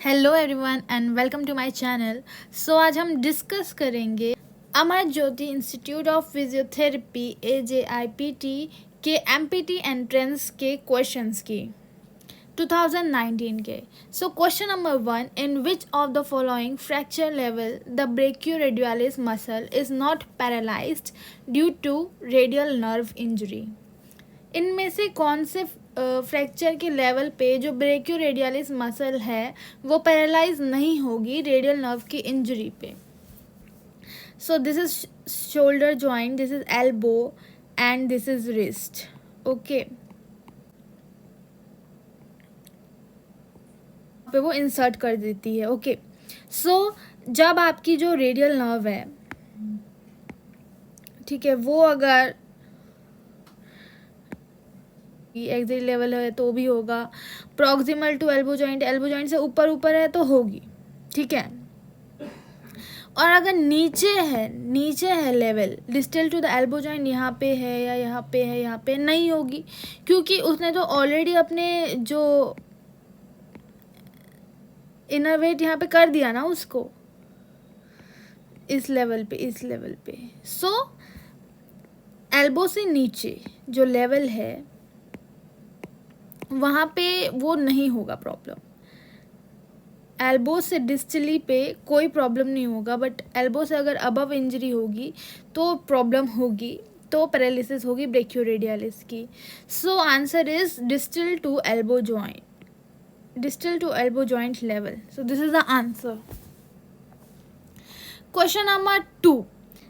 Hello everyone and welcome to my channel. So आज हम discuss करेंगे Amar Jyoti institute of physiotherapy AJIPT के MPT entrance के क्वेश्चंस की 2019 के। So question number 1, in which of the following fracture level the brachioradialis muscle is not paralysed due to radial nerve injury. इनमें से कौन से फ्रैक्चर के लेवल पे जो ब्रेकियोरेडियलिस मसल है वो पैरालाइज नहीं होगी रेडियल नर्व की इंजरी पे। सो this is shoulder joint, this is elbow and this is wrist. Okay, पे वो इंसर्ट कर देती है। ओके, सो जब आपकी जो रेडियल नर्व है, ठीक है, वो अगर एक्सिल लेवल है तो भी होगा, प्रॉक्सिमल टू एल्बो जॉइंट से ऊपर ऊपर है तो होगी, ठीक है। और अगर नीचे है level distal to the elbow joint, यहाँ पे है या यहाँ पे नहीं होगी, क्योंकि उसने तो ऑलरेडी अपने जो इनर वेट यहाँ पे कर दिया ना उसको, इस लेवल पे। सो एल्बो से नीचे जो लेवल है वहाँ पे वो नहीं होगा प्रॉब्लम। एल्बो से डिस्टली पे कोई प्रॉब्लम नहीं होगा, बट एल्बो से अगर अबव इंजरी होगी तो प्रॉब्लम होगी, तो पैरालिसिस होगी ब्रेकियोरेडियलिस की। So answer is distal to elbow joint level. So this is the answer. Question number 2,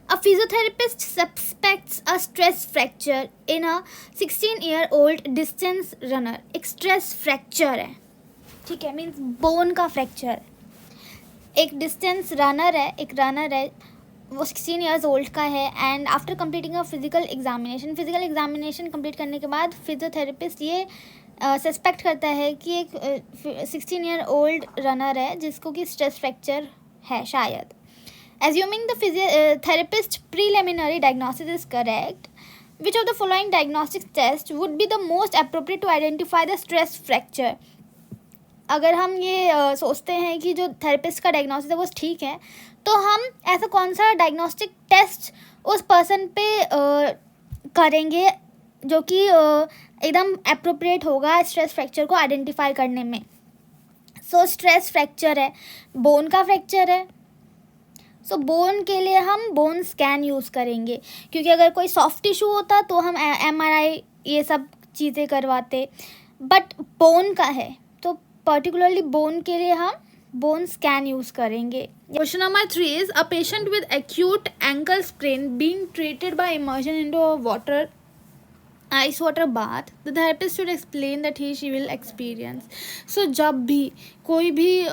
a physiotherapist suspects a stress fracture in a 16-year-old distance runner। एक stress fracture है, ठीक है, means bone का fracture. एक distance runner है, वो 16 years old का है, and after completing a physical examination complete करने के बाद फिजियोथेरेपिस्ट ये सस्पेक्ट करता है कि एक 16 ईयर ओल्ड रनर है जिसको कि स्ट्रेस फ्रैक्चर है शायद। Assuming the therapist's preliminary diagnosis is correct, which of the following diagnostic tests would be the most appropriate to identify the stress fracture? अगर हम ये सोचते हैं कि जो थेरेपिस्ट का डायग्नोसिस है वो ठीक है, तो हम ऐसा कौन सा डायग्नोस्टिक टेस्ट उस पर्सन पे करेंगे जो कि एकदम अप्रोप्रिएट होगा स्ट्रेस फ्रैक्चर को आइडेंटिफाई करने में। सो स्ट्रेस फ्रैक्चर है, बोन का फ्रैक्चर है, सो बोन के लिए हम बोन स्कैन यूज़ करेंगे, क्योंकि अगर कोई सॉफ्ट टिश्यू होता तो हम MRI ये सब चीज़ें करवाते, बट बोन का है तो पर्टिकुलरली बोन के लिए हम बोन स्कैन यूज़ करेंगे। Question number 3 is a patient with acute ankle sprain being treated by immersion into ice water bath, the therapist should explain that he she will experience. So जब भी कोई भी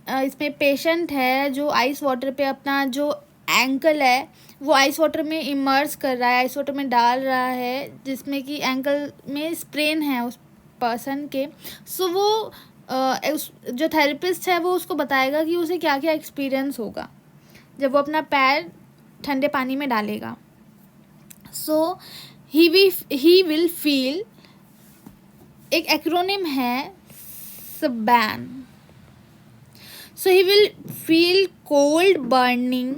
इसमें patient है जो ice water पे अपना जो एंकल है वो आइस वाटर में इमर्स कर रहा है, आइस वाटर में डाल रहा है, जिसमें कि एंकल में स्प्रेन है उस पर्सन के। सो वो जो थेरेपिस्ट है वो उसको बताएगा कि उसे क्या क्या एक्सपीरियंस होगा जब वो अपना पैर ठंडे पानी में डालेगा। सो ही विल फील, एक एक्रोनिम है SBAN। So he will feel cold, burning,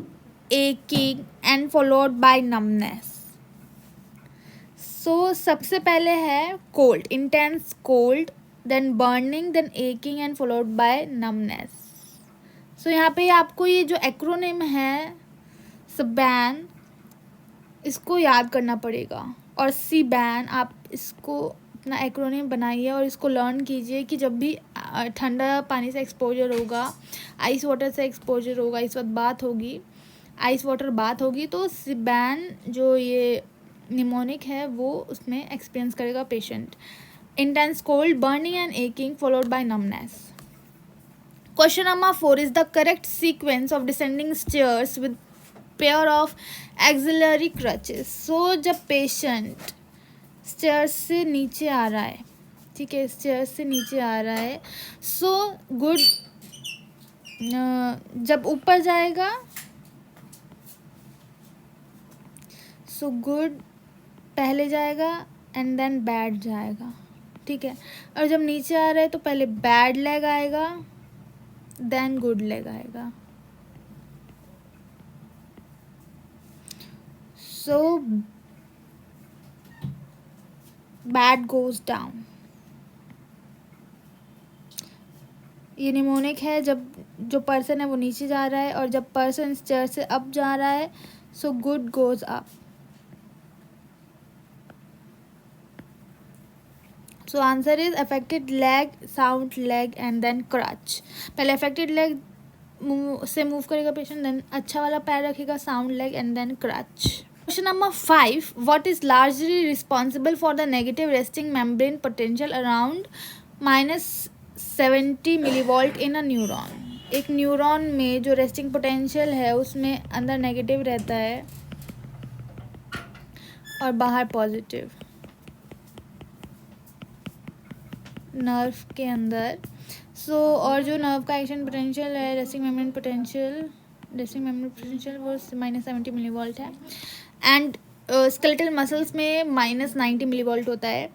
aching and followed by numbness. So सबसे पहले है cold, intense cold, then burning, then aching and followed by numbness. So यहाँ पे आपको ये जो एक्रोनिम है SBAN इसको याद करना पड़ेगा, और CBAN आप इसको अपना एक्रोनिम बनाइए और इसको लर्न कीजिए कि जब भी ठंडा पानी से एक्सपोजर होगा, आइस वाटर से एक्सपोजर होगा, इस वक्त आइस वाटर बात होगी, तो SBAN जो ये निमोनिक है वो उसमें एक्सपीरियंस करेगा patient. Intense cold, burning and aching followed by numbness. Question number 4 is the correct sequence of descending stairs with pair of axillary crutches. So जब पेशेंट स्टेयर्स से नीचे आ रहा है, ठीक है, स्टेयर्स से नीचे आ रहा है, सो गुड, जब ऊपर जाएगा सो गुड पहले जाएगा एंड देन बैड जाएगा, ठीक है। और जब नीचे आ रहा है तो पहले बैड लेग आएगा देन गुड लेग आएगा. So bad goes down. ये निमोनिक है जब जो पर्सन है वो नीचे जा रहा है, और जब पर्सन स्टेयर से अप जा रहा है, so good goes up. So answer is affected leg, sound leg and then crutch. पहले अफेक्टेड लेग से मूव करेगा पेशेंट, देन अच्छा वाला पैर रखेगा, sound leg and then crutch. Question number 5. What is largely responsible for the negative resting membrane potential around -70 millivolt in a neuron? एक neuron में जो रेस्टिंग पोटेंशियल है उसमें अंदर नेगेटिव रहता है और बाहर पॉजिटिव. नर्व के अंदर. और जो नर्व का एक्शन पोटेंशियल है, रेस्टिंग मेम्ब्रेन पोटेंशियल वो -70 मिलीवोल्ट है. एंड स्केलेटल मसल्स में -90 मिलीवोल्ट होता है.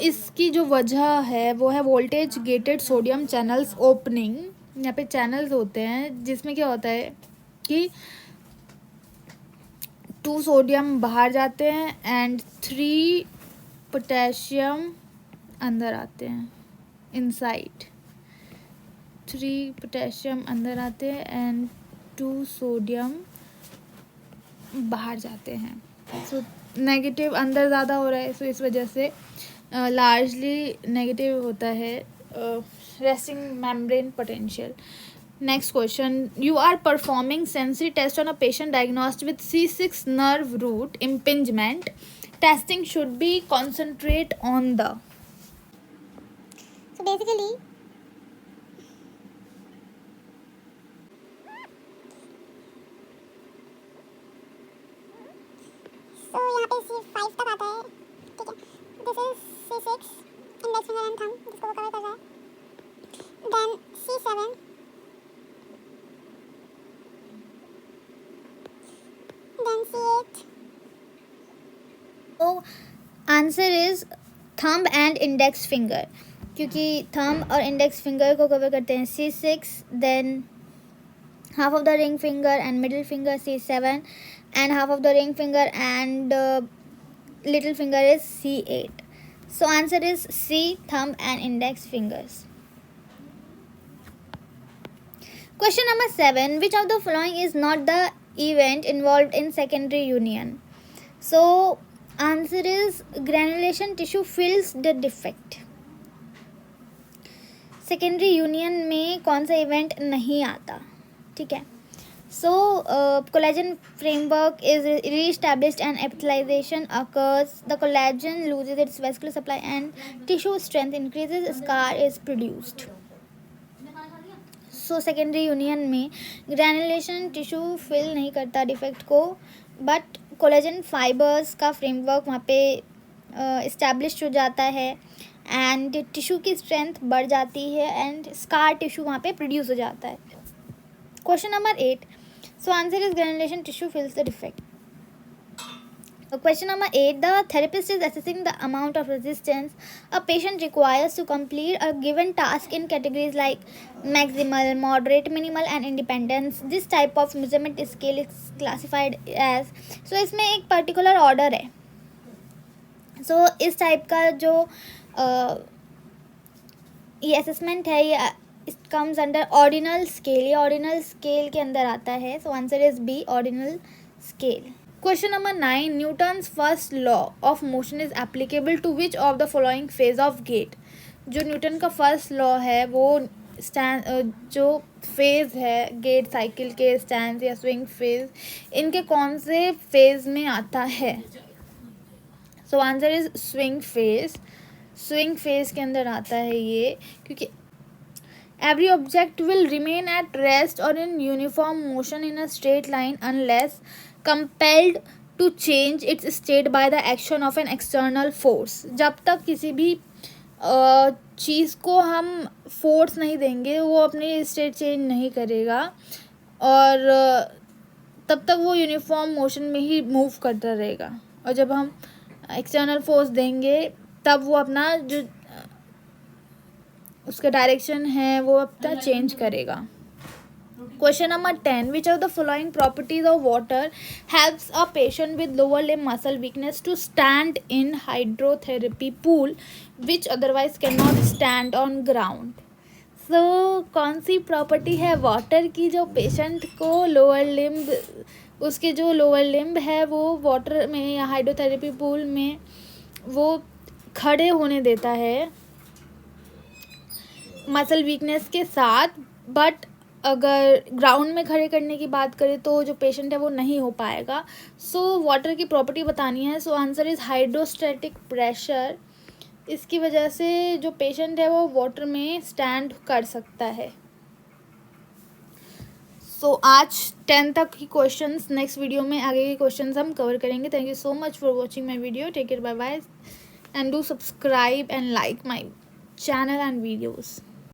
इसकी जो वजह है वो है voltage gated sodium channels opening. यहाँ पे चैनल्स होते हैं जिसमें क्या होता है कि 2 सोडियम बाहर जाते हैं एंड 3 पोटेशियम अंदर आते हैं. इनसाइड 3 पोटेशियम अंदर आते हैं एंड 2 सोडियम बाहर जाते हैं. नेगेटिव अंदर ज़्यादा हो रहा है, इस वजह से लार्जली नेगेटिव होता है resting membrane potential. Next question. You are performing sensory test on a patient diagnosed with C6 nerve root impingement. Testing should be concentrate on the. So basically यहाँ पे C5 तक आता है. ठीक है, this is C6 index finger and thumb जिसको वो cover कर रहा है. Then C7, then C8. तो answer is thumb and index finger, क्योंकि थंब और इंडेक्स फिंगर को कवर करते हैं C6, then half of the ring finger and middle finger C7, and half of the ring finger and little finger is C8. So answer is C, thumb and index fingers. Question number 7. Which of the following is not the event involved in secondary union? So answer is granulation tissue fills the defect. Secondary union में कौन सा event नहीं आता. ठीक है. Collagen framework is re-established and epithelialization occurs. The collagen loses its vascular supply and tissue strength increases. Scar is produced. Secondary union में granulation tissue fill नहीं करता डिफेक्ट को, बट कोलेजन फाइबर्स का फ्रेमवर्क वहाँ पे इस्टेब्लिश हो जाता है एंड टिश्यू की स्ट्रेंथ बढ़ जाती है एंड स्कार टिश्यू वहाँ पे प्रोड्यूस हो जाता है. Question number 8. So answer is granulation tissue fills the defect. Question number 8. The therapist is assessing the amount of resistance a patient requires to complete a given task in categories like maximal, moderate, minimal and independence. This type of measurement scale is classified as. So इसमें एक particular order है. So इस type का जो ये assessment है ये it comes under ordinal scale. ये ordinal scale के अंदर आता है. So answer is B, ordinal scale. Question number 9. Newton's first law of motion is applicable to which of the following phase of gait? जो Newton का first law है वो जो फेज़ है गेट साइकिल के स्टैंड या स्विंग फेज, इनके कौन से फेज में आता है? सो answer is swing phase. Swing phase के अंदर आता है ये, क्योंकि every object will remain at rest or in uniform motion in a straight line unless compelled to change its state by the action of an external force. जब तक किसी भी चीज़ को हम फोर्स नहीं देंगे वो अपनी स्टेट चेंज नहीं करेगा और तब तक वो यूनिफॉर्म मोशन में ही मूव करता रहेगा. और जब हम एक्सटर्नल फोर्स देंगे तब वो अपना जो उसका डायरेक्शन है वो अपना चेंज करेगा. Question number 10. Which of the following properties of water helps a patient with lower limb muscle weakness to stand in hydrotherapy pool which otherwise cannot stand on ground? So कौन सी property है water की जो patient को lower limb, उसके जो lower limb है वो water में या हाइड्रोथेरेपी पूल में वो खड़े होने देता है मसल वीकनेस के साथ, बट अगर ग्राउंड में खड़े करने की बात करें तो जो पेशेंट है वो नहीं हो पाएगा. सो वाटर की प्रॉपर्टी बतानी है. So answer is hydrostatic pressure. इसकी वजह से जो पेशेंट है वो वाटर में स्टैंड कर सकता है. सो आज 10 तक ही क्वेश्चंस, नेक्स्ट वीडियो में आगे के क्वेश्चंस हम कवर करेंगे. Thank you so much for watching my video. Take care, bye bye, and do subscribe and like my channel and videos.